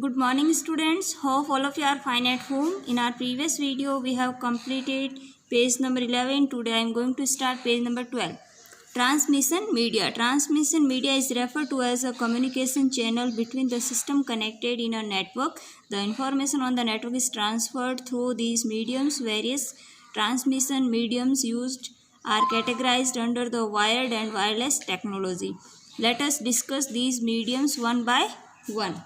Good morning students. Hope all of you are fine at home. In our previous video we have completed page number 11. Today I am going to start page number 12. Transmission media. Transmission media is referred to as a communication channel between the system connected in a network. The information on the network is transferred through these mediums. Various transmission mediums used are categorized under the wired and wireless technology. Let us discuss these mediums one by one.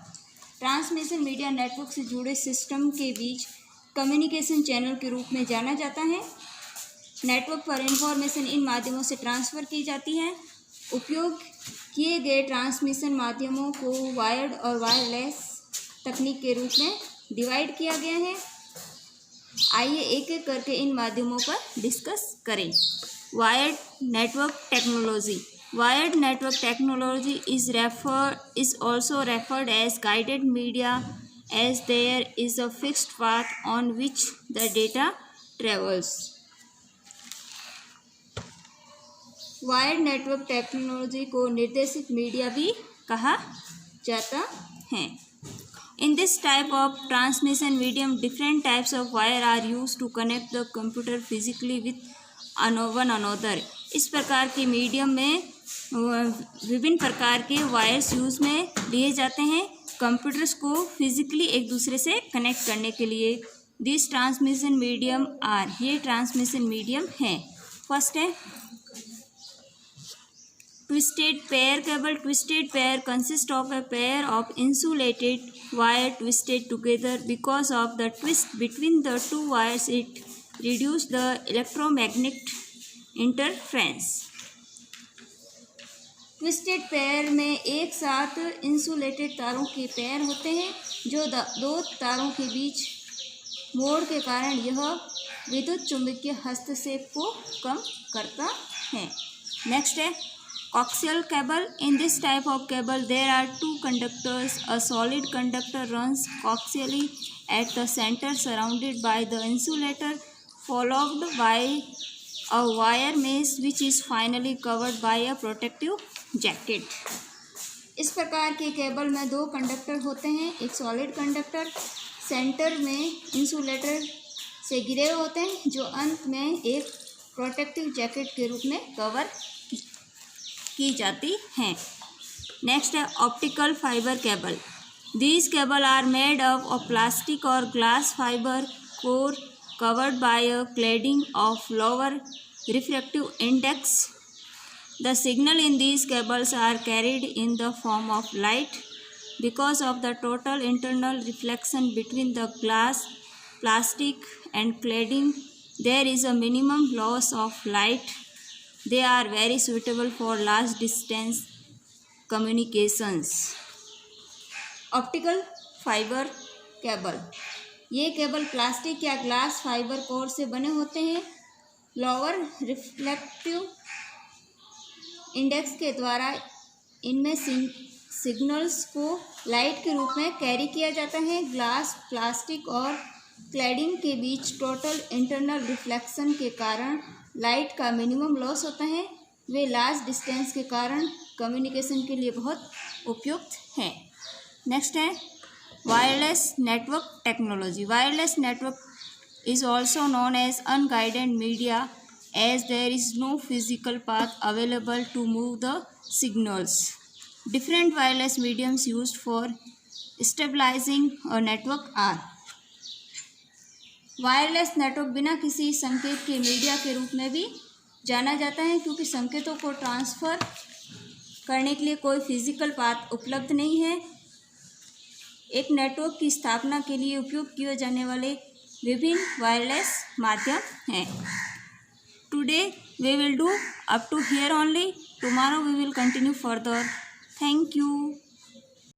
Transmission media network से जुड़े system के बीच communication channel के रूप में जाना जाता है। Network पर इंफॉर्मेशन इन माध्यमों से ट्रांसफ़र की जाती है। उपयोग किए गए ट्रांसमिशन माध्यमों को वायर्ड और वायरलेस तकनीक के रूप में डिवाइड किया गया है। आइए एक एक करके इन माध्यमों पर डिस्कस करें। Wired network technology. Wired network technology is also referred as guided media, as there is a fixed path on which the data travels. Wired network technology को निर्देशित मीडिया भी कहा जाता है. In this type of transmission medium, different types of wire are used to connect the computer physically with one another. इस प्रकार के medium में विभिन्न प्रकार के वायर्स यूज़ में लिए जाते हैं कंप्यूटर्स को फिजिकली एक दूसरे से कनेक्ट करने के लिए. दिस ट्रांसमिशन मीडियम आर, ये ट्रांसमिशन मीडियम हैं. फर्स्ट है twisted pair cable. Twisted pair consist of a pair of insulated wire twisted together. Because of the twist between the two wires it reduce the electromagnetic interference. Twisted pair में एक साथ insulated तारों के pair होते हैं जो दो तारों के बीच मोड़ के कारण यह विद्युत चुंबकीय हस्तक्षेप को कम करता है. नेक्स्ट है coaxial cable. In this type of cable there are two conductors. A solid conductor runs coaxially at the centre surrounded by the insulator followed by a wire mesh which is finally covered by a protective jacket. इस प्रकार के cable में दो conductor होते हैं. एक solid conductor centre में insulator से घिरे होते हैं जो अंत में एक प्रोटेक्टिव जैकेट के रूप में कवर की जाती हैं. नेक्स्ट है optical fibre cable. These cable are made of plastic और glass fibre core covered by a cladding of lower refractive index. The signal in these cables are carried in the form of light. Because of the total internal reflection between the glass, plastic and cladding, there is a minimum loss of light. They are very suitable for large distance communications. Optical fiber cable. ये cable plastic या glass fibre core से बने होते हैं. Lower reflective index के द्वारा इनमें signals को लाइट के रूप में कैरी किया जाता है. ग्लास, प्लास्टिक और क्लैडिंग के बीच टोटल इंटरनल रिफ्लेक्शन के कारण लाइट का मिनिमम लॉस होता है. वे लार्ज डिस्टेंस के कारण कम्युनिकेशन के लिए बहुत उपयुक्त हैं. नेक्स्ट है wireless network technology. Wireless network is also known as unguided media, as there is no physical path available to move the signals. Different wireless mediums used for stabilizing a network are. Wireless network बिना किसी संकेत के media के रूप में भी जाना जाता है क्योंकि संकेतों को ट्रांसफ़र करने के लिए कोई फिजिकल पाथ उपलब्ध नहीं है. एक नेटवर्क की स्थापना के लिए उपयोग किए जाने वाले विभिन्न वायरलेस माध्यम हैं. Today we will do up to here only. Tomorrow we will continue further. Thank you.